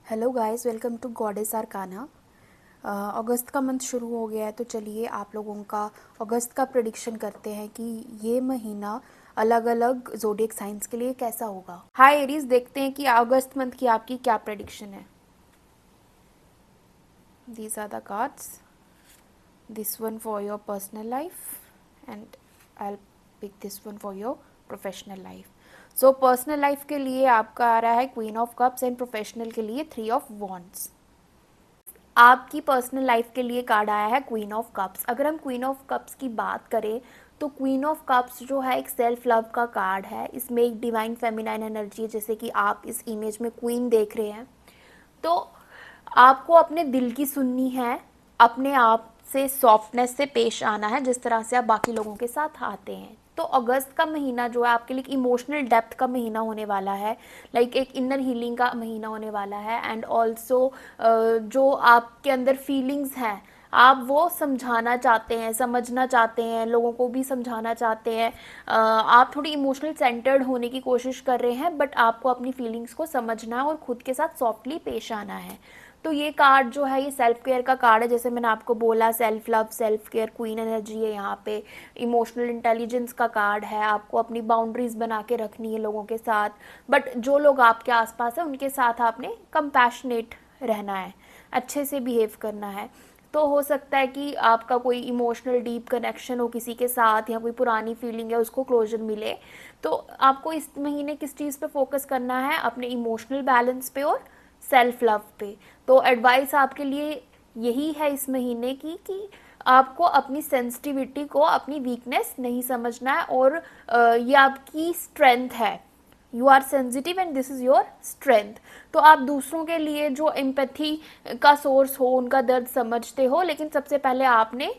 Hello guys, welcome to goddess arcana. अगस्त का month शुरू हो गया है, तो चलिए आप लोगों का अगस्त का प्रेडिक्शन करते हैं कि ये महीना अलग अलग जोडियक साइंस के लिए कैसा होगा। हाय एरीज, देखते हैं कि अगस्त मंथ की आपकी क्या प्रेडिक्शन है। These are the cards, this one for your personal life and I pick this one for your professional life. So personal life के लिए आपका आ रहा है queen of cups and professional के लिए 3 ऑफ वॉन्ड्स। आपकी पर्सनल लाइफ के लिए कार्ड आया है क्वीन ऑफ कप्स। अगर हम क्वीन ऑफ कप्स की बात करें तो क्वीन ऑफ कप्स जो है एक सेल्फ लव का कार्ड है। इसमें एक डिवाइन फेमिनाइन एनर्जी है, जैसे कि आप इस इमेज में क्वीन देख रहे हैं। तो आपको अपने दिल की सुननी है, अपने आप से सॉफ्टनेस से पेश आना है, जिस तरह से आप बाकी लोगों के साथ आते हैं। तो अगस्त का महीना जो है आपके लिए इमोशनल डेप्थ का महीना होने वाला है, लाइक एक इनर हीलिंग का महीना होने वाला है। एंड ऑल्सो जो आपके अंदर फीलिंग्स हैं, आप वो समझाना चाहते हैं, समझना चाहते हैं, लोगों को भी समझाना चाहते हैं। आप थोड़ी इमोशनल सेंटर्ड होने की कोशिश कर रहे हैं, बट आपको अपनी फीलिंग्स को समझना है और खुद के साथ सॉफ्टली पेश आना है। तो ये कार्ड जो है ये सेल्फ केयर का कार्ड है, जैसे मैंने आपको बोला self love, self care, queen energy है यहाँ पे। इमोशनल इंटेलिजेंस का कार्ड है, आपको अपनी बाउंड्रीज बना के रखनी है लोगों के साथ, बट जो लोग आपके आसपास हैं उनके साथ आपने कंपैशनेट रहना है, अच्छे से बिहेव करना है। तो हो सकता है कि आपका कोई इमोशनल डीप कनेक्शन हो किसी के साथ, या कोई पुरानी फीलिंग है उसको क्लोजर मिले। तो आपको इस महीने किस चीज़ पे फोकस करना है? अपने इमोशनल बैलेंस पे और सेल्फ लव पे। तो एडवाइस आपके लिए यही है इस महीने की कि आपको अपनी सेंसिटिविटी को अपनी वीकनेस नहीं समझना है, और ये आपकी स्ट्रेंथ है। You are sensitive and this is your strength. तो आप दूसरों के लिए जो एम्पैथी का सोर्स हो, उनका दर्द समझते हो, लेकिन सबसे पहले आपने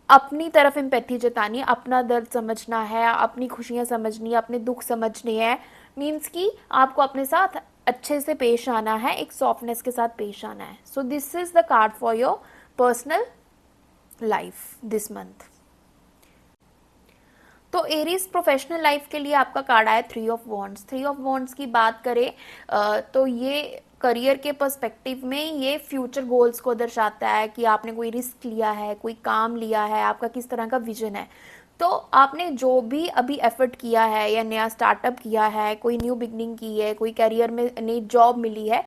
अपनी तरफ एम्पैथी जतानी है, अपना दर्द समझना है, अपनी खुशियां समझनी है, अपने दुख समझने हैं। मीन्स कि आपको अपने साथ अच्छे से पेश आना है, एक सॉफ्टनेस के साथ पेश आना है। So this is the card for your personal life this month. तो एरीज प्रोफेशनल लाइफ के लिए आपका कार्ड आया 3 ऑफ वॉन्ड्स। 3 ऑफ वॉन्ड्स की बात करें तो ये करियर के पर्सपेक्टिव में ये फ्यूचर गोल्स को दर्शाता है कि आपने कोई रिस्क लिया है, कोई काम लिया है, आपका किस तरह का विजन है। तो आपने जो भी अभी एफर्ट किया है या नया स्टार्टअप किया है, कोई न्यू बिगनिंग की है, कोई करियर में नई जॉब मिली है,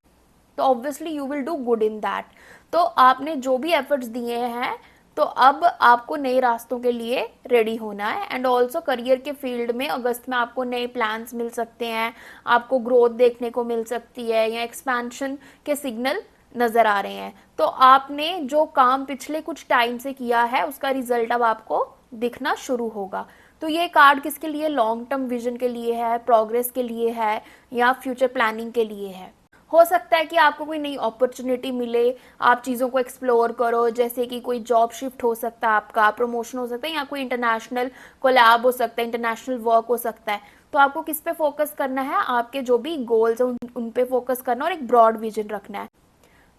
तो obviously you will do good in that. तो आपने जो भी एफर्ट्स दिए हैं, तो अब आपको नए रास्तों के लिए रेडी होना है। एंड ऑल्सो करियर के फील्ड में अगस्त में आपको नए प्लान्स मिल सकते हैं, आपको ग्रोथ देखने को मिल सकती है, या एक्सपेंशन के सिग्नल नजर आ रहे हैं। तो आपने जो काम पिछले कुछ टाइम से किया है उसका रिजल्ट अब आपको दिखना शुरू होगा। तो ये कार्ड किसके लिए? लॉन्ग टर्म विजन के लिए है, प्रोग्रेस के लिए है, या फ्यूचर प्लानिंग के लिए है। हो सकता है कि आपको कोई नई अपॉर्चुनिटी मिले, आप चीज़ों को एक्सप्लोर करो, जैसे कि कोई जॉब शिफ्ट हो सकता है, आपका प्रमोशन हो सकता है, या कोई इंटरनेशनल कोलैब हो सकता है, इंटरनेशनल वर्क हो सकता है। तो आपको किस पे फोकस करना है? आपके जो भी गोल्स हैं उन पे फोकस करना और एक ब्रॉड विजन रखना है।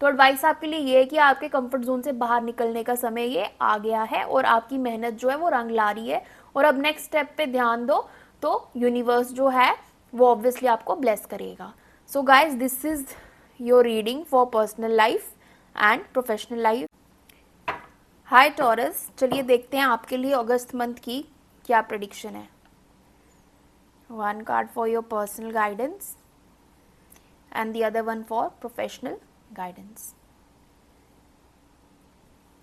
तो एडवाइस आपके लिए ये है कि आपके कंफर्ट जोन से बाहर निकलने का समय ये आ गया है, और आपकी मेहनत जो है वो रंग ला रही है। और अब नेक्स्ट स्टेप पे ध्यान दो, तो यूनिवर्स जो है वो ऑब्वियसली आपको ब्लेस करेगा। So guys, this is your reading for personal life and professional life. Hi taurus, चलिए देखते हैं आपके लिए अगस्त मंथ की क्या प्रेडिक्शन है। One card for your personal guidance and the other one for professional guidance.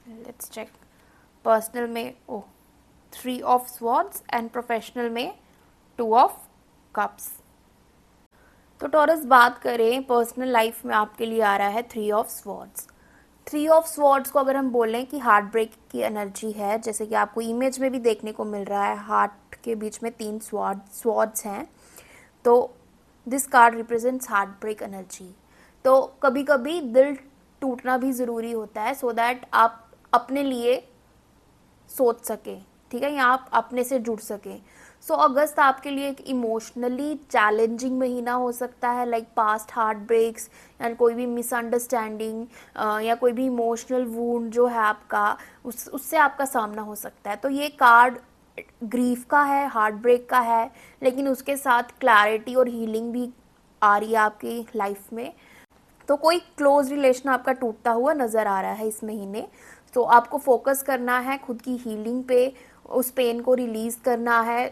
Let's check. Personal में 3 ऑफ स्वॉर्ड्स एंड प्रोफेशनल में 2 ऑफ कप्स। तो टॉरस बात करें पर्सनल लाइफ में आपके लिए आ रहा है 3 ऑफ स्वॉर्ड्स। 3 ऑफ स्वॉर्ड्स को अगर हम बोलें कि हार्ट ब्रेक की एनर्जी है, जैसे कि आपको इमेज में भी देखने को मिल रहा है, हार्ट के बीच में 3 स्वॉर्ड्स हैं। तो this card represents heartbreak energy. तो कभी कभी दिल टूटना भी ज़रूरी होता है, सो दैट आप अपने लिए सोच सकें, ठीक है, या आप अपने से जुड़ सकें। सो अगस्त आपके लिए एक इमोशनली चैलेंजिंग महीना हो सकता है, लाइक पास्ट हार्ट ब्रेक्स या कोई भी मिसअंडरस्टैंडिंग या कोई भी इमोशनल वूंड जो है आपका, उससे आपका सामना हो सकता है। तो ये कार्ड ग्रीफ का है, हार्ट ब्रेक का है, लेकिन उसके साथ क्लैरिटी और हीलिंग भी आ रही है आपकी लाइफ में। तो कोई क्लोज रिलेशन आपका टूटता हुआ नज़र आ रहा है इस महीने। तो आपको फोकस करना है खुद की हीलिंग पे, उस पेन को रिलीज़ करना है,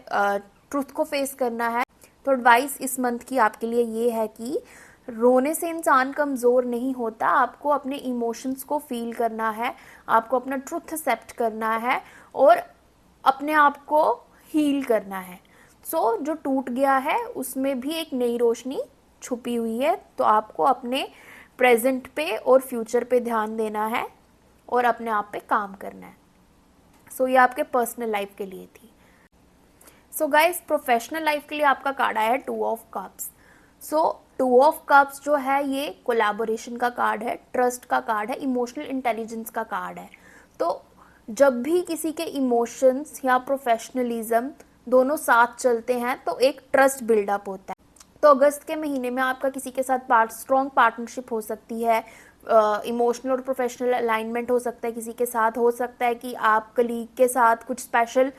ट्रुथ को फेस करना है। तो एडवाइस इस मंथ की आपके लिए ये है कि रोने से इंसान कमज़ोर नहीं होता, आपको अपने इमोशंस को फील करना है, आपको अपना ट्रुथ एक्सेप्ट करना है और अपने आप को हील करना है। सो जो टूट गया है उसमें भी एक नई रोशनी छुपी हुई है। तो आपको अपने प्रेजेंट पे और फ्यूचर पे ध्यान देना है और अपने आप पे काम करना है। सो ये आपके पर्सनल लाइफ के लिए थी। सो गाइस, प्रोफेशनल लाइफ के लिए आपका कार्ड आया है 2 of cups. So 2 of cups जो है ये कोलैबोरेशन का कार्ड है, ट्रस्ट का कार्ड है, इमोशनल इंटेलिजेंस का कार्ड है। तो जब भी किसी के इमोशंस या प्रोफेशनलिज्म दोनों साथ चलते हैं तो एक ट्रस्ट बिल्डअप होता है। तो अगस्त के महीने में आपका किसी के साथ स्ट्रॉन्ग पार्टनरशिप हो सकती है, इमोशनल और प्रोफेशनल अलाइनमेंट हो सकता है किसी के साथ, हो सकता है कि आप कलीग के साथ कुछ स्पेशल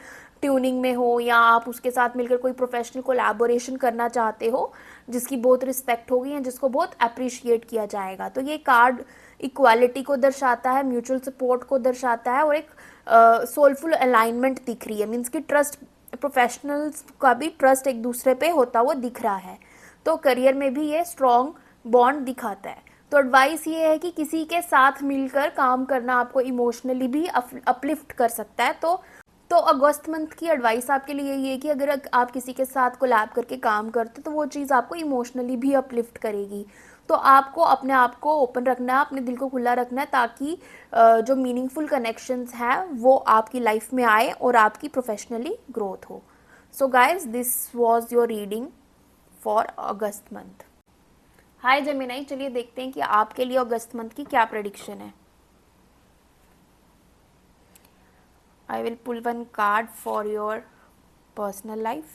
ट्यूनिंग में हो या आप उसके साथ मिलकर कोई प्रोफेशनल कोलैबोरेशन करना चाहते हो जिसकी बहुत रिस्पेक्ट होगी या जिसको बहुत अप्रिशिएट किया जाएगा। तो ये कार्ड इक्वालिटी को दर्शाता है, म्यूचुअल सपोर्ट को दर्शाता है और एक सोलफुल अलाइनमेंट दिख रही है। मीन्स कि ट्रस्ट, प्रोफेशनल्स का भी ट्रस्ट एक दूसरे पे होता हुआ दिख रहा है। तो करियर में भी ये स्ट्रॉन्ग बॉन्ड दिखाता है। तो एडवाइस ये है कि किसी के साथ मिलकर काम करना आपको इमोशनली भी अपलिफ्ट कर सकता है। तो अगस्त मंथ की एडवाइस आपके लिए ये है कि अगर आप किसी के साथ कोलैब करके काम करते तो वो चीज़ आपको इमोशनली भी अपलिफ्ट करेगी। तो आपको अपने आप को ओपन रखना है, अपने दिल को खुला रखना है ताकि जो मीनिंगफुल कनेक्शंस हैं वो आपकी लाइफ में आए और आपकी प्रोफेशनली ग्रोथ हो। So guys, this was your reading for August month. Hi Gemini, चलिए देखते हैं कि आपके लिए अगस्त मंथ की क्या प्रेडिक्शन है। I will pull one card for your personal life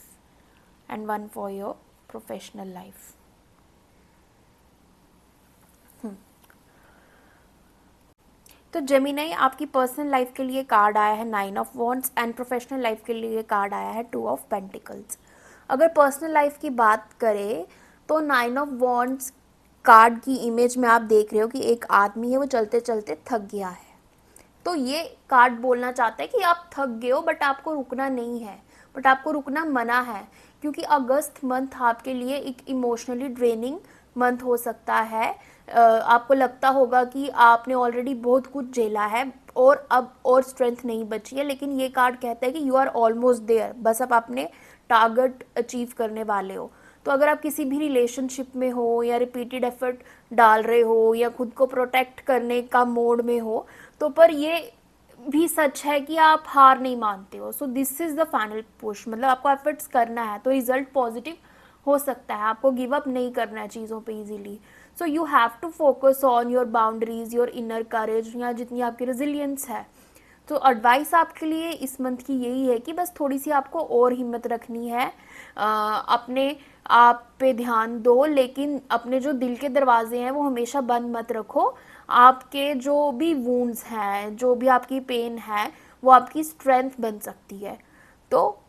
and one for your professional life. तो जेमिनाई, आपकी पर्सनल लाइफ के लिए कार्ड आया है 9 of wands and professional life के लिए कार्ड आया है 2 ऑफ पेंटिकल्स। अगर पर्सनल लाइफ की बात करें तो 9 ऑफ वॉन्ड्स कार्ड की इमेज में आप देख रहे हो कि एक आदमी है, वो चलते चलते थक गया है। तो ये कार्ड बोलना चाहता है कि आप थक गए हो बट आपको रुकना नहीं है, बट आपको रुकना मना है, क्योंकि अगस्त मंथ आपके लिए एक इमोशनली ड्रेनिंग मंथ हो सकता है। आपको लगता होगा कि आपने ऑलरेडी बहुत कुछ झेला है और अब और स्ट्रेंथ नहीं बची है, लेकिन ये कार्ड कहता है कि यू आर ऑलमोस्ट देयर, बस अब अपने टारगेट अचीव करने वाले हो। तो अगर आप किसी भी रिलेशनशिप में हो या रिपीटेड एफर्ट डाल रहे हो या खुद को प्रोटेक्ट करने का मोड में हो, तो पर ये भी सच है कि आप हार नहीं मानते हो। So this is the final push, मतलब आपको एफर्ट्स करना है तो रिजल्ट पॉजिटिव हो सकता है, आपको गिव अप नहीं करना है चीज़ों पे easily. So you have to focus on your boundaries, your inner courage, या जितनी आपकी रेजिलियंस है। तो एडवाइस आपके लिए इस मंथ की यही है कि बस थोड़ी सी आपको और हिम्मत रखनी है, अपने आप पे ध्यान दो, लेकिन अपने जो दिल के दरवाजे हैं वो हमेशा बंद मत रखो। आपके जो भी वूंड्स हैं, जो भी आपकी पेन है, वो आपकी स्ट्रेंथ बन सकती है। तो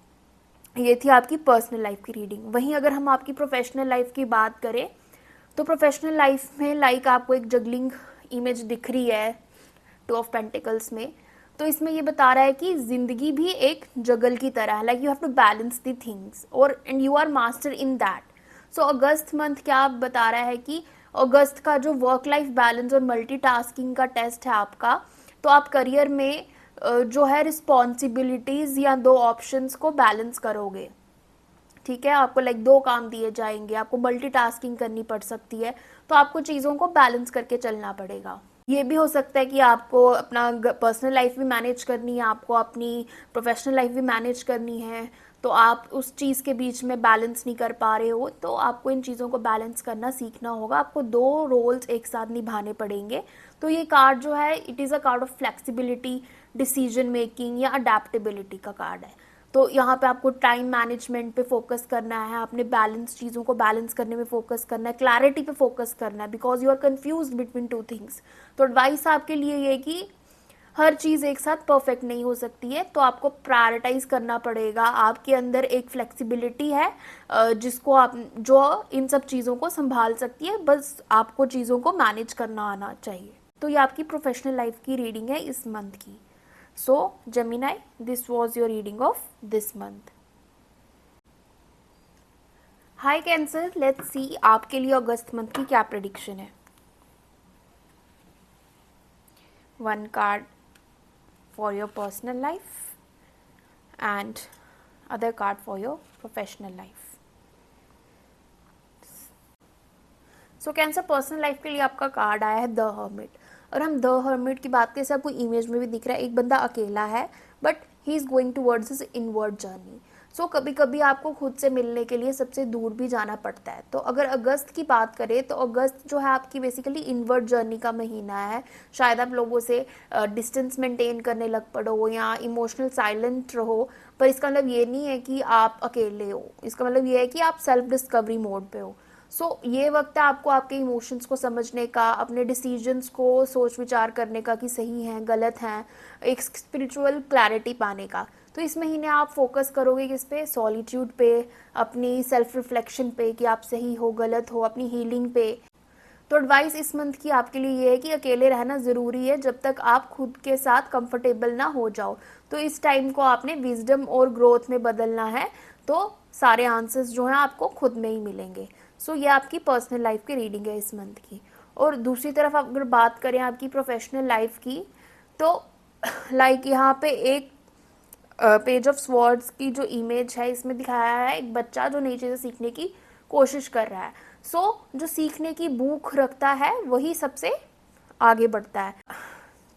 ये थी आपकी पर्सनल लाइफ की रीडिंग। वहीं अगर हम आपकी प्रोफेशनल लाइफ की बात करें तो प्रोफेशनल लाइफ में आपको एक जगलिंग इमेज दिख रही है 2 ऑफ पेंटिकल्स में। तो इसमें ये बता रहा है कि जिंदगी भी एक जगल की तरह है, like you have to balance the things और and you are master in that. So अगस्त मंथ क्या बता रहा है कि अगस्त का जो वर्क लाइफ बैलेंस और मल्टीटास्किंग का टेस्ट है आपका, तो आप करियर में जो है रिस्पॉन्सिबिलिटीज या 2 ऑप्शंस को बैलेंस करोगे। ठीक है, आपको 2 काम दिए जाएंगे, आपको मल्टीटास्किंग करनी पड़ सकती है, तो आपको चीज़ों को बैलेंस करके चलना पड़ेगा। ये भी हो सकता है कि आपको अपना पर्सनल लाइफ भी मैनेज करनी है, आपको अपनी प्रोफेशनल लाइफ भी मैनेज करनी है, तो आप उस चीज़ के बीच में बैलेंस नहीं कर पा रहे हो, तो आपको इन चीज़ों को बैलेंस करना सीखना होगा। आपको 2 रोल्स एक साथ निभाने पड़ेंगे। तो ये कार्ड जो है, it is a card of flexibility, decision making या अडेप्टेबिलिटी का कार्ड है। तो यहाँ पे आपको टाइम मैनेजमेंट पे फोकस करना है, अपने बैलेंस चीज़ों को बैलेंस करने में फोकस करना है, क्लैरिटी पे फोकस करना है, because you are confuse between 2 things. तो एडवाइस आपके लिए ये कि हर चीज़ एक साथ परफेक्ट नहीं हो सकती है, तो आपको प्रायोरिटाइज करना पड़ेगा। आपके अंदर एक फ्लेक्सिबिलिटी है जिसको आप जो इन सब चीज़ों को संभाल सकती है, बस आपको चीज़ों को मैनेज करना आना चाहिए। तो ये आपकी प्रोफेशनल लाइफ की रीडिंग है इस मंथ की। So Gemini, this was your reading of this month. Hi Cancer, let's see आपके लिए अगस्त मंथ की क्या प्रेडिक्शन है। One card for your personal life and other card for your professional life. So cancer personal life के लिए आपका card आया है द हर्मिट। और हम द हर्मिट की बात करें, से आपको इमेज में भी दिख रहा है, एक बंदा अकेला है but he is going towards his inward journey. So कभी कभी आपको खुद से मिलने के लिए सबसे दूर भी जाना पड़ता है। तो अगर अगस्त की बात करें तो अगस्त जो है आपकी बेसिकली इनवर्ड जर्नी का महीना है। शायद आप लोगों से डिस्टेंस मेंटेन करने लग पड़ो या इमोशनल साइलेंट रहो, पर इसका मतलब ये नहीं है कि आप अकेले हो। इसका मतलब ये है कि आप सेल्फ डिस्कवरी मोड पे हो। ये वक्त है आपको आपके इमोशंस को समझने का, अपने डिसीजंस को सोच विचार करने का कि सही हैं गलत हैं, एक स्पिरिचुअल क्लैरिटी पाने का। तो इस महीने आप फोकस करोगे किस पे? सॉलिट्यूड पे, अपनी सेल्फ रिफ्लेक्शन पे कि आप सही हो गलत हो, अपनी हीलिंग पे। तो एडवाइस इस मंथ की आपके लिए ये है कि अकेले रहना ज़रूरी है जब तक आप खुद के साथ कंफर्टेबल ना हो जाओ। तो इस टाइम को आपने विजडम और ग्रोथ में बदलना है, तो सारे आंसर्स जो हैं आपको खुद में ही मिलेंगे। ये आपकी पर्सनल लाइफ की रीडिंग है इस मंथ की। और दूसरी तरफ अगर बात करें आपकी प्रोफेशनल लाइफ की, तो लाइक यहाँ पे एक पेज ऑफ स्वॉर्ड्स की जो इमेज है इसमें दिखाया है एक बच्चा जो नई चीज़ें सीखने की कोशिश कर रहा है। जो सीखने की भूख रखता है वही सबसे आगे बढ़ता है।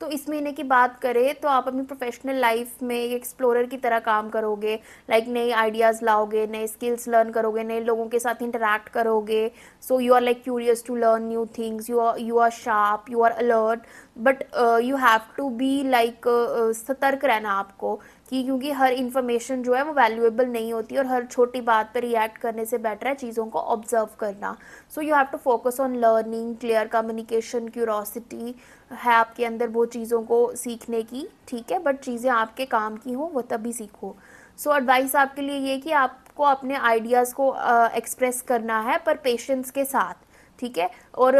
तो इस महीने की बात करें तो आप अपनी प्रोफेशनल लाइफ में एक एक्सप्लोरर की तरह काम करोगे। लाइक नए आइडियाज़ लाओगे, नए स्किल्स लर्न करोगे, नए लोगों के साथ इंटरैक्ट करोगे। You are like curious to learn new things, you are sharp, you are alert, but you have to be like सतर्क रहना आपको, क्योंकि हर इन्फॉर्मेशन जो है वो वैल्यूएबल नहीं होती और हर छोटी बात पर रिएक्ट करने से बेटर है चीज़ों को ऑब्जर्व करना। You have to focus on learning, clear communication, curiosity है आपके अंदर वो चीज़ों को सीखने की, ठीक है, बट चीज़ें आपके काम की हो वो तभी सीखो। एडवाइस आपके लिए ये कि आपको अपने आइडियाज़ को एक्सप्रेस करना है पर पेशेंस के साथ, ठीक है, और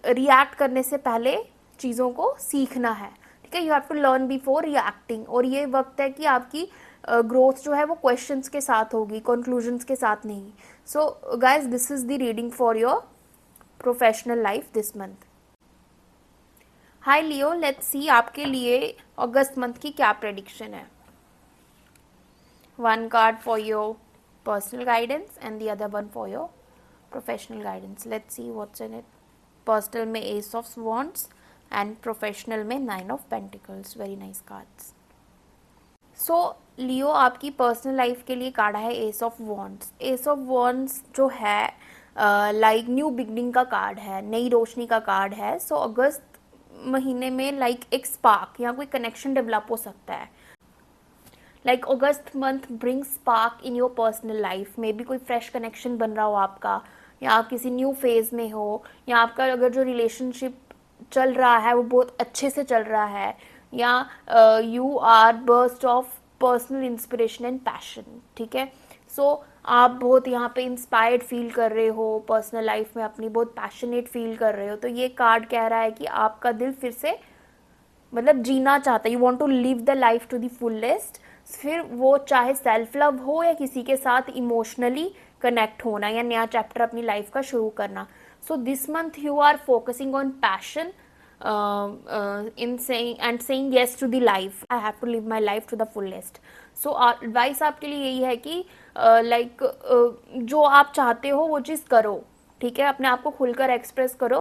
रिएक्ट करने से पहले चीज़ों को सीखना है, ठीक है। You have to learn before reacting. और ये वक्त है कि आपकी ग्रोथ जो है वो क्वेश्चंस के साथ होगी, कंक्लूजन्स के साथ नहीं। Guys, this is the reading for your professional life this month. Hi Leo, let's see आपके लिए अगस्त मंथ की क्या प्रेडिक्शन है। One card for your personal guidance and the other one for your professional guidance. Let's see what's in it. Personal में ace of wands and professional में 9 of pentacles. Very nice cards. Leo, आपकी personal life के लिए card है ace of wands. S of wands जो है like new beginning का card है, नई रोशनी का कार्ड है। अगस्त महीने में लाइक एक स्पार्क या कोई कनेक्शन डेवलप हो सकता है। Like August month bring spark in your personal life. May be कोई फ्रेश कनेक्शन बन रहा हो आपका, या आप किसी न्यू फेज में हो, या आपका अगर जो रिलेशनशिप चल रहा है वो बहुत अच्छे से चल रहा है, या you are burst of personal inspiration and passion, ठीक है। आप बहुत यहाँ पे इंस्पायर्ड फील कर रहे हो पर्सनल लाइफ में, अपनी बहुत पैशनेट फील कर रहे हो। तो ये कार्ड कह रहा है कि आपका दिल फिर से मतलब जीना चाहता है, you want to live the life to the fullest. फिर वो चाहे सेल्फ लव हो या किसी के साथ इमोशनली कनेक्ट होना या नया चैप्टर अपनी लाइफ का शुरू करना। This month you are focusing on passion in saying yes to the life. I have to live my life to the fullest. Advice आपके लिए यही है कि लाइक जो आप चाहते हो वो चीज़ करो, ठीक है, अपने आप को खुलकर एक्सप्रेस करो।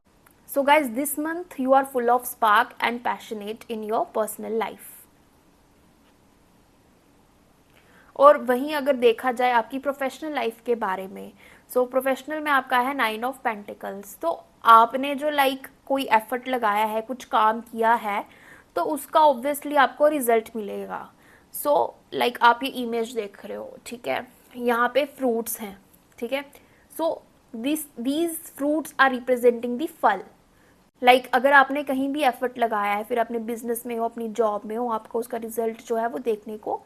Guys, this month you are full of spark and passionate in your personal life. और वहीं अगर देखा जाए आपकी प्रोफेशनल लाइफ के बारे में, प्रोफेशनल में आपका है 9 ऑफ पेंटिकल्स। तो आपने जो लाइक कोई एफर्ट लगाया है, कुछ काम किया है, तो उसका ऑब्वियसली आपको रिजल्ट मिलेगा। लाइक आप ये इमेज देख रहे हो, ठीक है, यहाँ पे फ्रूट्स हैं, ठीक है। These fruits are representing the phal. Like अगर आपने कहीं भी एफर्ट लगाया है, फिर अपने बिजनेस में हो, अपनी जॉब में हो, आपको उसका रिजल्ट जो है वो देखने को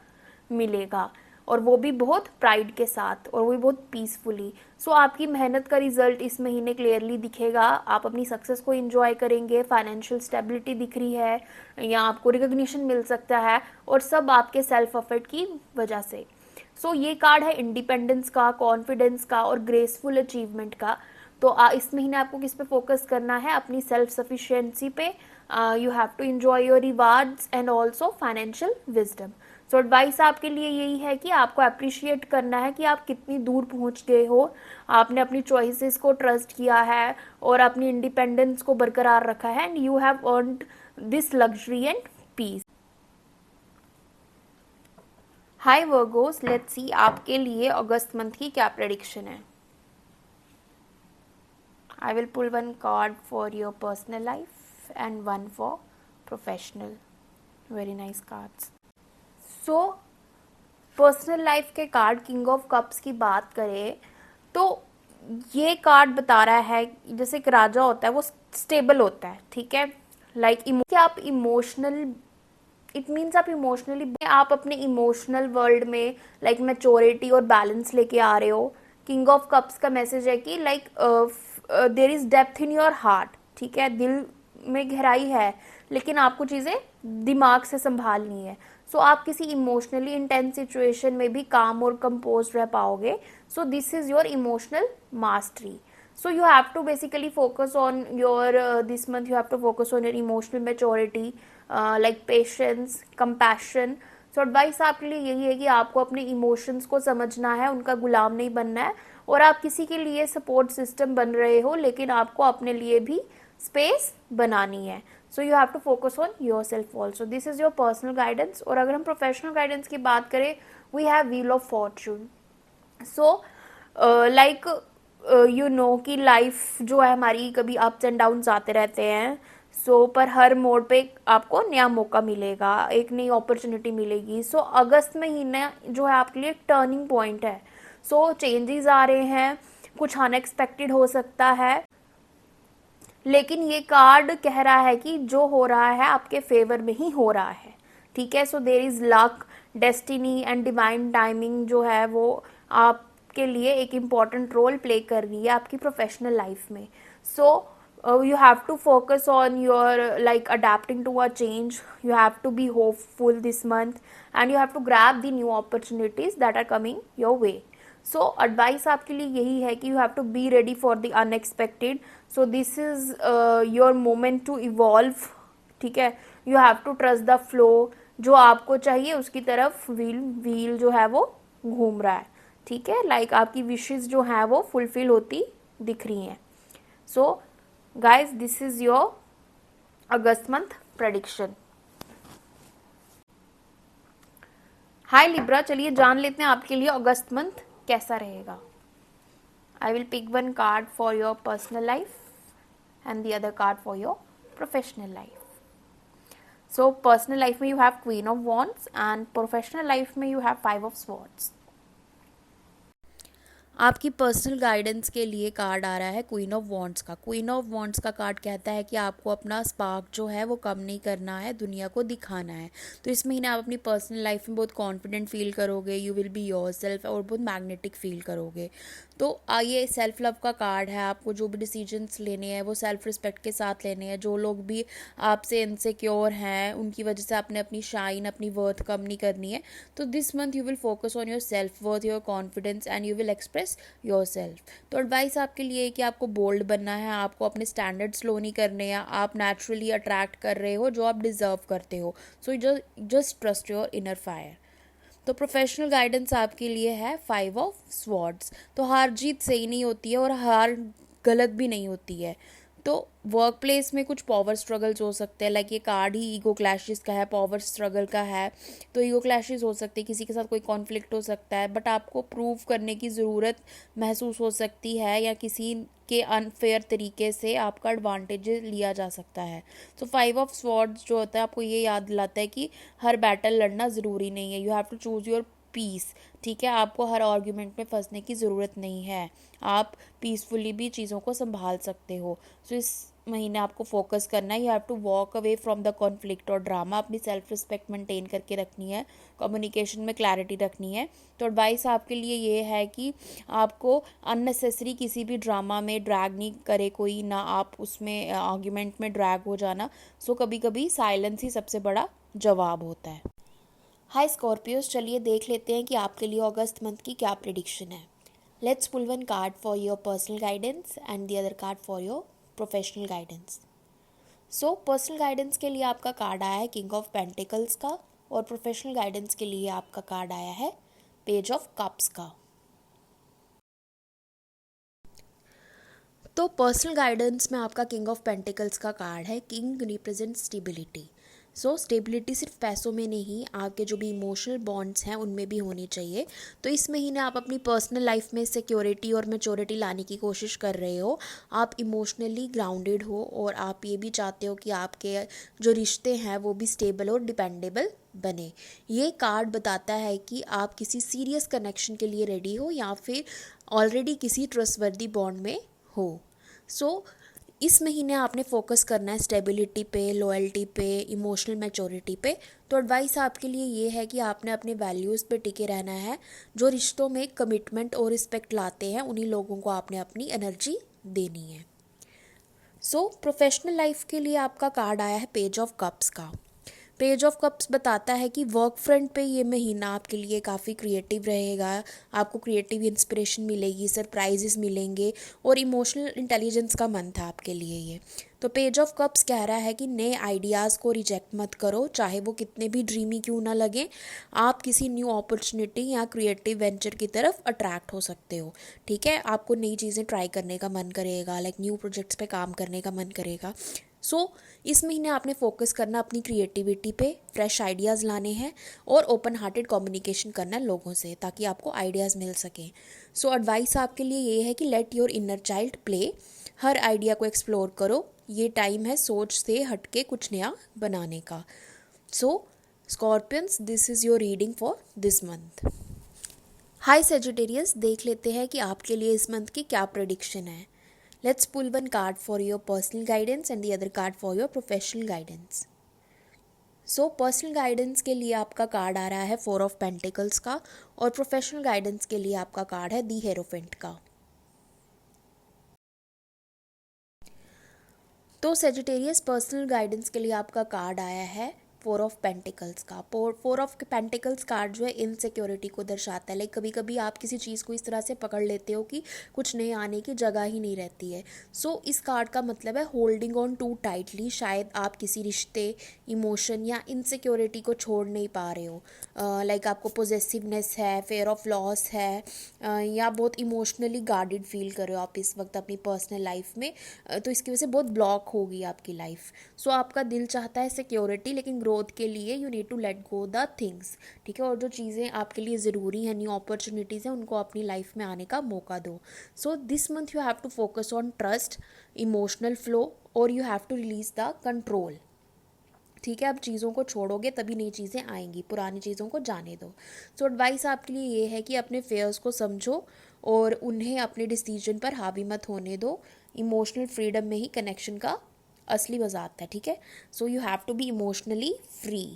मिलेगा, और वो भी बहुत प्राइड के साथ, और वो भी बहुत पीसफुली। सो आपकी मेहनत का रिजल्ट इस महीने क्लियरली दिखेगा, आप अपनी सक्सेस को एंजॉय करेंगे, फाइनेंशियल स्टेबिलिटी दिख रही है, या आपको रिकग्निशन मिल सकता है, और सब आपके सेल्फ एफर्ट की वजह से। सो ये कार्ड है इंडिपेंडेंस का, कॉन्फिडेंस का और ग्रेसफुल अचीवमेंट का। तो इस महीने आपको किस पे फोकस करना है? अपनी सेल्फ सफिशिएंसी पे। You have to enjoy your rewards and also financial wisdom. So advice आपके लिए यही है कि आपको अप्रिशिएट करना है कि आप कितनी दूर पहुंच गए हो, आपने अपनी चॉइसेस को ट्रस्ट किया है और अपनी इंडिपेंडेंस को बरकरार रखा है, and you have earned this luxury and peace. Hi Virgos, let's see आपके लिए अगस्त मंथ की क्या प्रेडिक्शन है। I will pull one card for your personal life and one for professional. Very nice cards. So personal life के card king of cups की बात करें तो ये कार्ड बता रहा है जैसे एक राजा होता है वो स्टेबल होता है, ठीक है। लाइक आप इमोशनल, इट मीन्स आप इमोशनली, आप अपने इमोशनल वर्ल्ड में लाइक मैच्योरिटी और बैलेंस लेके आ रहे हो। किंग ऑफ कप्स का मैसेज है कि like there is depth in your heart, ठीक है, दिल में गहराई है, लेकिन आपको चीज़ें दिमाग से संभालनी है। सो आप किसी इमोशनली इंटेंस सिचुएशन में भी काम और कंपोज रह पाओगे। So this is your emotional mastery. So you have to basically focus on your this month you have to focus on your emotional maturity, like patience, compassion. So advice आपके लिए यही है कि आपको अपने इमोशंस को समझना है, उनका गुलाम नहीं बनना है, और आप किसी के लिए सपोर्ट सिस्टम बन रहे हो, लेकिन आपको अपने लिए भी स्पेस बनानी है. So you have to focus on your self also. This is your personal guidance. और अगर हम प्रोफेशनल गाइडेंस की बात करें, we have Wheel of Fortune. So like you know कि लाइफ जो है हमारी कभी अप्स एंड डाउन्स आते रहते हैं. सो पर हर मोड़ पे आपको नया मौका मिलेगा, एक नई अपॉर्चुनिटी मिलेगी. सो अगस्त महीना जो है आपके लिए टर्निंग पॉइंट है. सो चेंजेस आ रहे हैं, कुछ अनएक्सपेक्टेड हो सकता है, लेकिन ये कार्ड कह रहा है कि जो हो रहा है आपके फेवर में ही हो रहा है, ठीक है. So there is luck, destiny and divine timing जो है वो आपके लिए एक इम्पॉर्टेंट रोल प्ले कर रही है आपकी प्रोफेशनल लाइफ में. सो you have to focus on your like adapting to a change. You have to be hopeful this month, and you have to grab the new opportunities that are coming your way. So advice आपके लिए यही है कि you have to be ready for the unexpected. So this is your moment to evolve, ठीक है. You have to trust the flow. जो आपको चाहिए उसकी तरफ व्हील जो है वो घूम रहा है, ठीक है. लाइक आपकी विशेस जो है वो फुलफिल होती दिख रही हैं. So guys, this is your August month prediction. Hi Libra, चलिए जान लेते हैं आपके लिए अगस्त मंथ कैसा रहेगा. I will pick one card for your personal life and the other card for your professional life. So personal life में you have Queen of Wands and professional life में you have Five of Swords. आपकी personal guidance के लिए card आ रहा है queen of wands का. Queen of wands का card कहता है कि आपको अपना स्पार्क जो है वो कम नहीं करना है, दुनिया को दिखाना है. तो इस महीने आप अपनी पर्सनल लाइफ में बहुत कॉन्फिडेंट फील करोगे, you will be your self, और बहुत मैग्नेटिक फील करोगे. तो ये सेल्फ लव का कार्ड है. आपको जो भी डिसीजंस लेने हैं वो सेल्फ रिस्पेक्ट के साथ लेने हैं. जो लोग भी आपसे इनसिक्योर हैं उनकी वजह से आपने अपनी शाइन, अपनी वर्थ कम नहीं करनी है. तो this month you will focus on your self worth, your confidence, and you will express your self. तो एडवाइस आपके लिए है कि आपको बोल्ड बनना है, आपको अपने स्टैंडर्ड्स लो नहीं करने हैं. आप नेचुरली अट्रैक्ट कर रहे हो जो आप डिजर्व करते हो. So just trust your inner fire. तो प्रोफेशनल गाइडेंस आपके लिए है फाइव ऑफ स्वॉर्ड्स. तो हार जीत सही नहीं होती है और हार गलत भी नहीं होती है. तो वर्क प्लेस में कुछ पावर स्ट्रगल्स हो सकते हैं. लाइक ये कार्ड ही ईगो क्लैशेस का है, पावर स्ट्रगल का है. तो ईगो क्लैशेस हो सकते हैं, किसी के साथ कोई कॉन्फ्लिक्ट हो सकता है, बट आपको प्रूव करने की ज़रूरत महसूस हो सकती है, या किसी के अनफेयर तरीके से आपका एडवांटेज लिया जा सकता है. तो फाइव ऑफ स्वॉर्ड्स जो होता है आपको ये याद दिलाता है कि हर बैटल लड़ना ज़रूरी नहीं है. You have to choose your peace, ठीक है. आपको हर आर्ग्यूमेंट में फंसने की ज़रूरत नहीं है, आप पीसफुली भी चीज़ों को संभाल सकते हो. सो इस महीने आपको फोकस करना है। You have to walk away from the conflict और ड्रामा। अपनी सेल्फ रिस्पेक्ट मेंटेन करके रखनी है, कम्युनिकेशन में क्लैरिटी रखनी है। तो एडवाइस आपके लिए ये है कि आपको अननेसेसरी किसी भी ड्रामा में ड्रैग नहीं करे कोई, ना आप उसमें आर्ग्यूमेंट में ड्रैग हो जाना। सो कभी कभी साइलेंस ही सबसे बड़ा जवाब होता है। हाय स्कॉर्पियोस, चलिए देख लेते हैं कि आपके लिए अगस्त मंथ की क्या प्रिडिक्शन है। Let's pull one card for your personal guidance and the other card for your professional guidance. So personal guidance के लिए आपका कार्ड आया है किंग ऑफ पेंटिकल्स का, और प्रोफेशनल गाइडेंस के लिए आपका कार्ड आया है पेज ऑफ कप्स का। तो पर्सनल गाइडेंस में आपका किंग ऑफ पेंटिकल्स का कार्ड है। King represent stability. So stability सिर्फ पैसों में नहीं, आपके जो भी इमोशनल बॉन्ड्स हैं उनमें भी होनी चाहिए। तो इस महीने आप अपनी पर्सनल लाइफ में सिक्योरिटी और मैच्योरिटी लाने की कोशिश कर रहे हो। आप इमोशनली ग्राउंडेड हो और आप ये भी चाहते हो कि आपके जो रिश्ते हैं वो भी स्टेबल और डिपेंडेबल बने। ये कार्ड बताता है कि आप किसी सीरियस कनेक्शन के लिए रेडी हो या फिर ऑलरेडी किसी ट्रस्टवर्दी बॉन्ड में हो। सो इस महीने आपने फोकस करना है स्टेबिलिटी पे, लॉयल्टी पे, इमोशनल मैच्योरिटी पे। तो एडवाइस आपके लिए ये है कि आपने अपने वैल्यूज़ पे टिके रहना है। जो रिश्तों में कमिटमेंट और रिस्पेक्ट लाते हैं उन्हीं लोगों को आपने अपनी एनर्जी देनी है। सो प्रोफेशनल लाइफ के लिए आपका कार्ड आया है पेज ऑफ कप्स का। पेज ऑफ कप्स बताता है कि वर्क फ्रंट पे ये महीना आपके लिए काफ़ी क्रिएटिव रहेगा। आपको क्रिएटिव इंस्पिरेशन मिलेगी, सरप्राइजेस मिलेंगे और इमोशनल इंटेलिजेंस का मंथ है आपके लिए ये। तो पेज ऑफ कप्स कह रहा है कि नए आइडियाज़ को रिजेक्ट मत करो, चाहे वो कितने भी ड्रीमी क्यों ना लगे। आप किसी न्यू अपॉर्चुनिटी या क्रिएटिव वेंचर की तरफ अट्रैक्ट हो सकते हो। ठीक है, आपको नई चीज़ें ट्राई करने का मन करेगा, लाइक न्यू प्रोजेक्ट्स पे काम करने का मन करेगा। सो इस महीने आपने फोकस करना अपनी क्रिएटिविटी पे, फ्रेश आइडियाज़ लाने हैं और ओपन हार्टेड कम्युनिकेशन करना लोगों से, ताकि आपको आइडियाज़ मिल सकें। सो एडवाइस आपके लिए ये है कि let your inner child play. Her idea को एक्सप्लोर करो। ये टाइम है सोच से हटके कुछ नया बनाने का। So scorpions, this is your reading for this month. Hi Sagittarius, देख लेते हैं कि आपके लिए इस मंथ की क्या प्रेडिक्शन है। Let's pull one card for your personal guidance and the other card for your professional guidance. So personal guidance के लिए आपका कार्ड आ रहा है 4 ऑफ पेंटिकल्स का, और प्रोफेशनल गाइडेंस के लिए आपका कार्ड है दी हेरोफेंट का। तो सेजिटेरियस, पर्सनल गाइडेंस के लिए आपका कार्ड आया है 4 ऑफ पेंटिकल्स का। 4 ऑफ पेंटिकल्स कार्ड जो है इनसिक्योरिटी को दर्शाता है। लाइक कभी कभी आप किसी चीज़ को इस तरह से पकड़ लेते हो कि कुछ नए आने की जगह ही नहीं रहती है। सो इस कार्ड का मतलब है होल्डिंग ऑन टू टाइटली। शायद आप किसी रिश्ते, इमोशन या इनसिक्योरिटी को छोड़ नहीं पा रहे हो। लाइक आपको पोजेसिवनेस है, फेयर ऑफ लॉस है, या बहुत इमोशनली गार्डेड फील कर रहे हो आप इस वक्त अपनी पर्सनल लाइफ में। तो इसकी वजह से बहुत ब्लॉक होगी आपकी लाइफ। सो आपका दिल चाहता है सिक्योरिटी, लेकिन ग्रोथ के लिए you need to let go the things. ठीक है, और जो चीज़ें आपके लिए ज़रूरी हैं, न्यू अपॉर्चुनिटीज़ हैं, उनको अपनी लाइफ में आने का मौका दो। So this month you have to focus on trust, emotional flow, और you have to release the control. ठीक है, अब चीज़ों को छोड़ोगे तभी नई चीज़ें आएंगी, पुरानी चीज़ों को जाने दो। सो एडवाइस आपके लिए ये है कि अपने फेयर्स को समझो और उन्हें अपने डिसीजन पर हावी मत होने दो। इमोशनल फ्रीडम में ही कनेक्शन का असली मज़ा आता है। ठीक है, so you have to be emotionally free,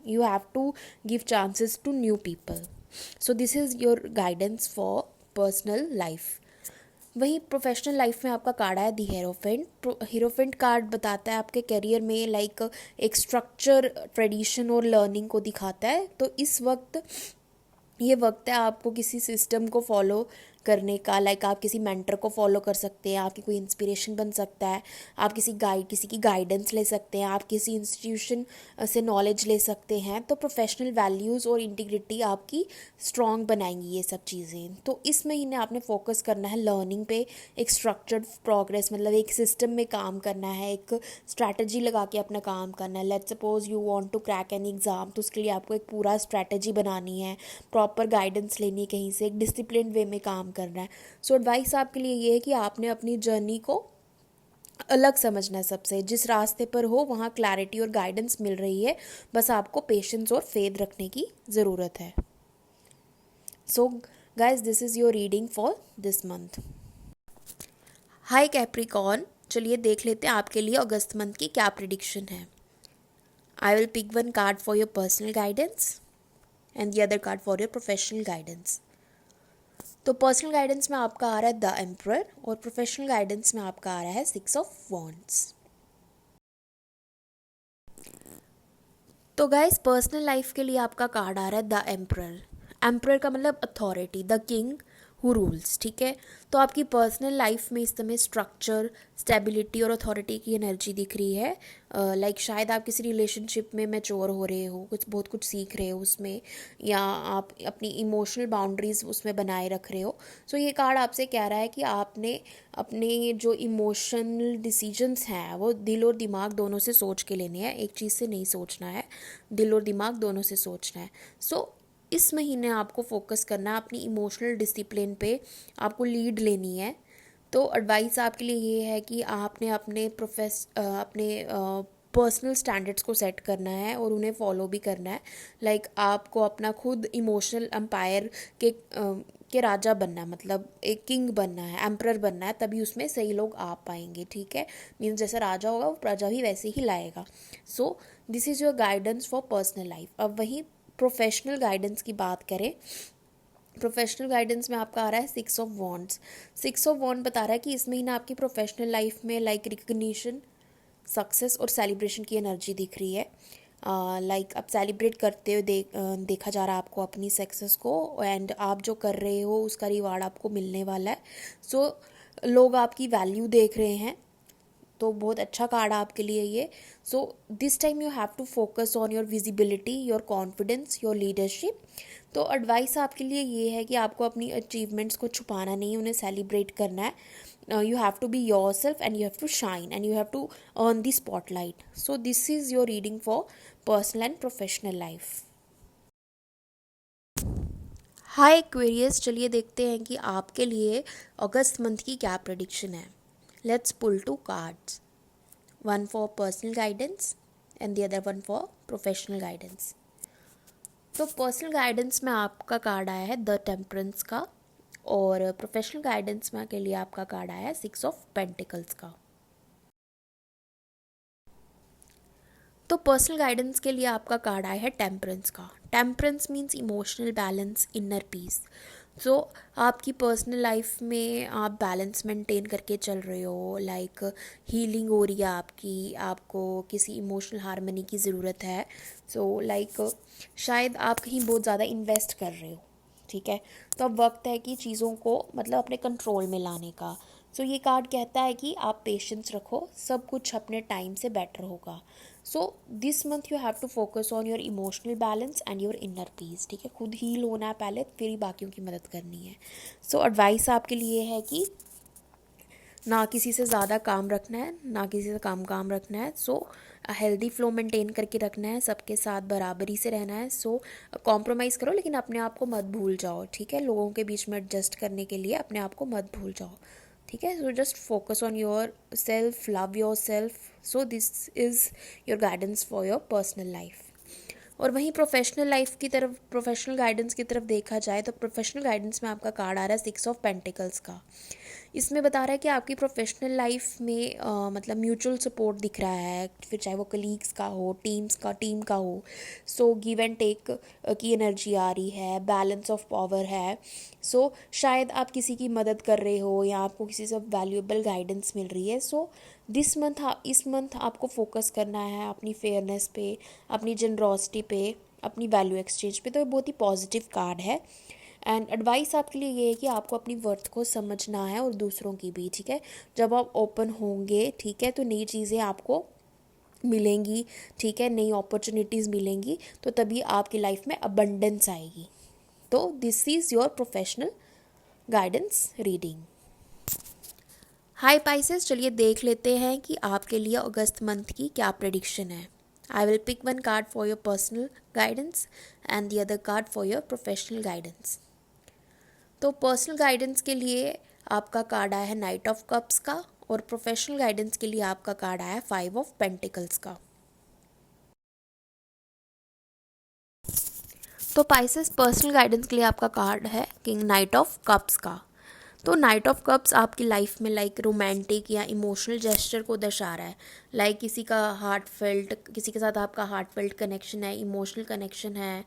you have to give chances to new people. So this is your guidance for personal life. वहीं प्रोफेशनल लाइफ में आपका कार्ड आया दी हीरोफेंट। हीरोफेंट कार्ड बताता है आपके करियर में लाइक एक स्ट्रक्चर, ट्रेडिशन और लर्निंग को दिखाता है। तो इस वक्त ये वक्त है आपको किसी सिस्टम को फॉलो करने का। लाइक आप किसी मेंटर को फॉलो कर सकते हैं, आपकी कोई इंस्पिरेशन बन सकता है, आप किसी की गाइडेंस ले सकते हैं, आप किसी इंस्टीट्यूशन से नॉलेज ले सकते हैं। तो प्रोफेशनल वैल्यूज़ और इंटीग्रिटी आपकी स्ट्रॉन्ग बनाएंगी ये सब चीज़ें। तो इस महीने आपने फोकस करना है लर्निंग पे, एक स्ट्रक्चर्ड प्रोग्रेस, मतलब एक सिस्टम में काम करना है, एक स्ट्रैटेजी लगा के अपना काम करना है। Let's suppose you want to crack an exam, तो उसके लिए आपको एक पूरा स्ट्रैटेजी बनानी है, प्रॉपर गाइडेंस लेनी है कहीं से, एक डिसिप्लिन वे में काम करना है। सो एडवाइस आपके लिए ये है कि आपने अपनी जर्नी को अलग समझना है सबसे। जिस रास्ते पर हो वहाँ क्लैरिटी और गाइडेंस मिल रही है, बस आपको पेशेंस और फेथ रखने की ज़रूरत है। So guys, this is your reading for this month. Hi Capricorn, चलिए देख लेते हैं आपके लिए अगस्त मंथ की क्या प्रिडिक्शन है। I will pick one card for your personal guidance and the other card for your professional guidance. तो पर्सनल गाइडेंस में आपका आ रहा है द एम्परर और प्रोफेशनल गाइडेंस में आपका आ रहा है 6 ऑफ वॉन्ड्स। तो गाइस पर्सनल लाइफ के लिए आपका कार्ड आ रहा है द एम्परर। एम्परर का मतलब authority, the king who rules, ठीक है। तो आपकी पर्सनल लाइफ में इस समय स्ट्रक्चर, स्टेबिलिटी और अथॉरिटी की एनर्जी दिख रही है। लाइक शायद आप किसी रिलेशनशिप में मैच्योर हो रहे हो, बहुत कुछ सीख रहे हो उसमें, या आप अपनी इमोशनल बाउंड्रीज उसमें बनाए रख रहे हो। सो ये कार्ड आपसे कह रहा है कि आपने अपने जो इमोशनल डिसीजंस हैं वो दिल और दिमाग दोनों से सोच के लेने हैं, एक चीज़ से नहीं सोचना है, दिल और दिमाग दोनों से सोचना है। सो इस महीने आपको फोकस करना है अपनी इमोशनल डिसिप्लिन पे, आपको लीड लेनी है। तो एडवाइस आपके लिए ये है कि आपने अपने पर्सनल स्टैंडर्ड्स को सेट करना है और उन्हें फॉलो भी करना है। लाइक आपको अपना खुद इमोशनल एम्पायर के राजा बनना है, मतलब एक किंग बनना है, एम्परर बनना है, तभी उसमें सही लोग आ पाएंगे, ठीक है। मीन्स जैसा राजा होगा वो प्रजा भी वैसे ही लाएगा। सो this is your guidance for personal life. अब वहीं प्रोफेशनल गाइडेंस की बात करें, प्रोफेशनल गाइडेंस में आपका आ रहा है 6 ऑफ वॉन्ड्स। 6 ऑफ वॉन्ड बता रहा है कि इस महीने आपकी प्रोफेशनल लाइफ में लाइक रिकग्निशन, सक्सेस और सेलिब्रेशन की एनर्जी दिख रही है। लाइक आप सेलिब्रेट करते हुए देखा जा रहा है आपको अपनी सक्सेस को, एंड आप जो कर रहे हो उसका रिवार्ड आपको मिलने वाला है। सो लोग आपकी वैल्यू देख रहे हैं, तो बहुत अच्छा कार्ड है आपके लिए ये। So this time you have to focus on your visibility, your confidence, your leadership. तो एडवाइस आपके लिए ये है कि आपको अपनी अचीवमेंट्स को छुपाना नहीं, उन्हें सेलिब्रेट करना है। You have to be your self and you have to shine and you have to earn the spotlight. So this is your reading for personal and professional life. Hi Aquarius, चलिए देखते हैं कि आपके लिए अगस्त month की क्या prediction है। Let's pull two cards, one for personal guidance and the other one for professional guidance। तो पर्सनल गाइडेंस में आपका कार्ड आया है द टेम्परेंस का, और प्रोफेशनल गाइडेंस में के लिए आपका कार्ड आया है 6 ऑफ पेंटिकल्स का। तो पर्सनल गाइडेंस के लिए आपका कार्ड आया है टेम्परेंस का। Temperance means emotional balance, inner peace. So आपकी पर्सनल लाइफ में आप बैलेंस मेंटेन करके चल रहे हो, लाइक हीलिंग हो रही है आपकी, आपको किसी इमोशनल हार्मनी की ज़रूरत है। सो लाइक शायद आप कहीं बहुत ज़्यादा इन्वेस्ट कर रहे हो, ठीक है। तो अब वक्त है कि चीज़ों को मतलब अपने कंट्रोल में लाने का। सो ये कार्ड कहता है कि आप पेशेंस रखो, सब कुछ अपने टाइम से बेटर होगा। So this month you have to focus on your emotional balance and your inner peace, ठीक है। खुद हील होना है पहले, फिर ही बाकियों की मदद करनी है। सो एडवाइस आपके लिए है कि ना किसी से ज़्यादा काम रखना है, ना किसी से कम काम रखना है। सो हेल्दी फ्लो मेंटेन करके रखना है, सबके साथ बराबरी से रहना है। सो कॉम्प्रोमाइज़ करो लेकिन अपने आप को मत भूल जाओ, ठीक है। लोगों के बीच में एडजस्ट करने के लिए अपने आप को मत भूल जाओ, ठीक है। So just focus on your self, love your self. So this is your guidance for your personal life. और वहीं प्रोफेशनल लाइफ की तरफ, प्रोफेशनल गाइडेंस की तरफ देखा जाए तो प्रोफेशनल गाइडेंस में आपका कार्ड आ रहा है 6 ऑफ पेंटिकल्स का। इसमें बता रहा है कि आपकी प्रोफेशनल लाइफ में मतलब म्यूचुअल सपोर्ट दिख रहा है, फिर चाहे वो कलीग्स का हो, टीम का हो। सो गिव एंड टेक की एनर्जी आ रही है, बैलेंस ऑफ पावर है। सो शायद आप किसी की मदद कर रहे हो या आपको किसी से वैल्यूएबल गाइडेंस मिल रही है। सो इस मंथ आपको फोकस करना है अपनी फेयरनेस पे, अपनी जनरोसिटी पे, अपनी वैल्यू एक्सचेंज पे। तो ये बहुत ही पॉजिटिव कार्ड है। एंड एडवाइस आपके लिए ये है कि आपको अपनी वर्थ को समझना है और दूसरों की भी, ठीक है। जब आप ओपन होंगे, ठीक है, तो नई चीज़ें आपको मिलेंगी, ठीक है, नई अपॉर्चुनिटीज़ मिलेंगी, तो तभी आपकी लाइफ में अबंडेंस आएगी। तो this is your professional guidance reading. Hi Pisces, चलिए देख लेते हैं कि आपके लिए अगस्त मंथ की क्या प्रेडिक्शन है। I will pick one card for your personal guidance and the other card for your professional guidance. तो पर्सनल गाइडेंस के लिए आपका कार्ड आया है नाइट ऑफ कप्स का, और प्रोफेशनल गाइडेंस के लिए आपका कार्ड आया है 5 ऑफ पेंटिकल्स का। तो पाइसेस पर्सनल गाइडेंस के लिए आपका कार्ड है किंग नाइट ऑफ कप्स का। तो नाइट ऑफ कप्स आपकी लाइफ में लाइक रोमांटिक या इमोशनल जेस्चर को दर्शा रहा है। लाइक किसी का हार्ट फेल्ट, किसी के साथ आपका हार्ट फेल्ट कनेक्शन है, इमोशनल कनेक्शन है,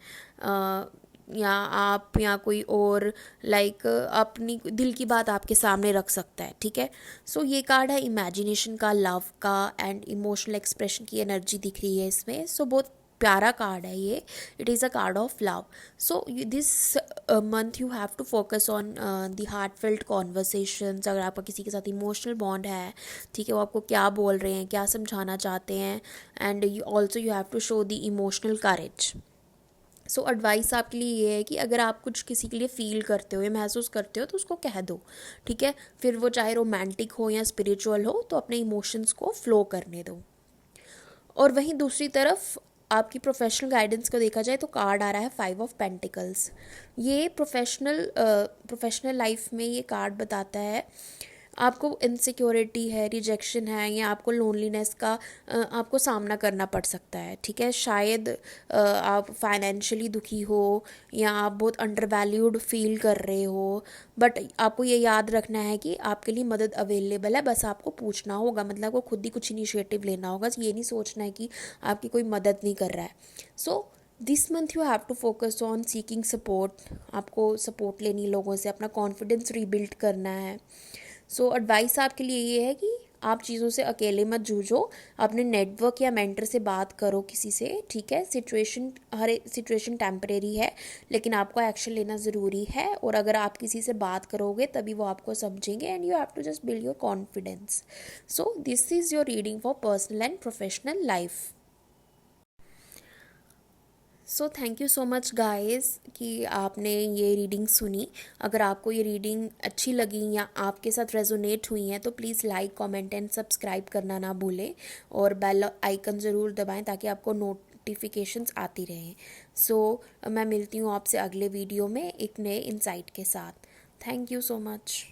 या आप या कोई और लाइक अपनी दिल की बात आपके सामने रख सकता है, ठीक है। सो ये कार्ड है इमेजिनेशन का, लव का एंड इमोशनल एक्सप्रेशन की एनर्जी दिख रही है इसमें। सो बहुत प्यारा कार्ड है ये। It is a card of love. So this month you have to focus on the heart felt conversations. अगर आपका किसी के साथ इमोशनल बॉन्ड है, ठीक है, वो आपको क्या बोल रहे हैं, क्या समझाना चाहते हैं, and you also you have to show the emotional courage. So advice आपके लिए ये है कि अगर आप कुछ किसी के लिए फ़ील करते हो या महसूस करते हो तो उसको कह दो, ठीक है। फिर वो चाहे रोमांटिक हो या स्पिरिचुअल हो, तो अपने इमोशंस को फ्लो करने दो। और वहीं दूसरी तरफ आपकी प्रोफेशनल गाइडेंस को देखा जाए तो कार्ड आ रहा है 5 ऑफ पेंटिकल्स। ये प्रोफेशनल लाइफ में ये कार्ड बताता है आपको इनसिक्योरिटी है, रिजेक्शन है, या आपको लोनलीनेस का आपको सामना करना पड़ सकता है, ठीक है। शायद आप फाइनेंशियली दुखी हो या आप बहुत अंडर वैल्यूड फील कर रहे हो, बट आपको ये याद रखना है कि आपके लिए मदद अवेलेबल है, बस आपको पूछना होगा, मतलब आपको खुद ही कुछ इनिशिएटिव लेना होगा। ये नहीं सोचना है कि आपकी कोई मदद नहीं कर रहा है। So this month you have to focus on seeking support. आपको सपोर्ट लेनी लोगों से, अपना कॉन्फिडेंस रीबिल्ड करना है। सो एडवाइस आपके लिए ये है कि आप चीज़ों से अकेले मत जूझो, अपने नेटवर्क या मेंटर से बात करो किसी से, ठीक है। हर सिचुएशन टेम्परेरी है, लेकिन आपको एक्शन लेना ज़रूरी है, और अगर आप किसी से बात करोगे तभी वो आपको समझेंगे, and you have to just build your confidence. So this is your reading for personal and professional life. So thank you so much guys कि आपने ये रीडिंग सुनी। अगर आपको ये रीडिंग अच्छी लगी या आपके साथ रेजोनेट हुई हैं तो please like, comment and subscribe करना ना भूलें, और बेल आइकन ज़रूर दबाएं ताकि आपको नोटिफिकेशंस आती रहें। सो मैं मिलती हूँ आपसे अगले वीडियो में एक नए इंसाइट के साथ। Thank you so much.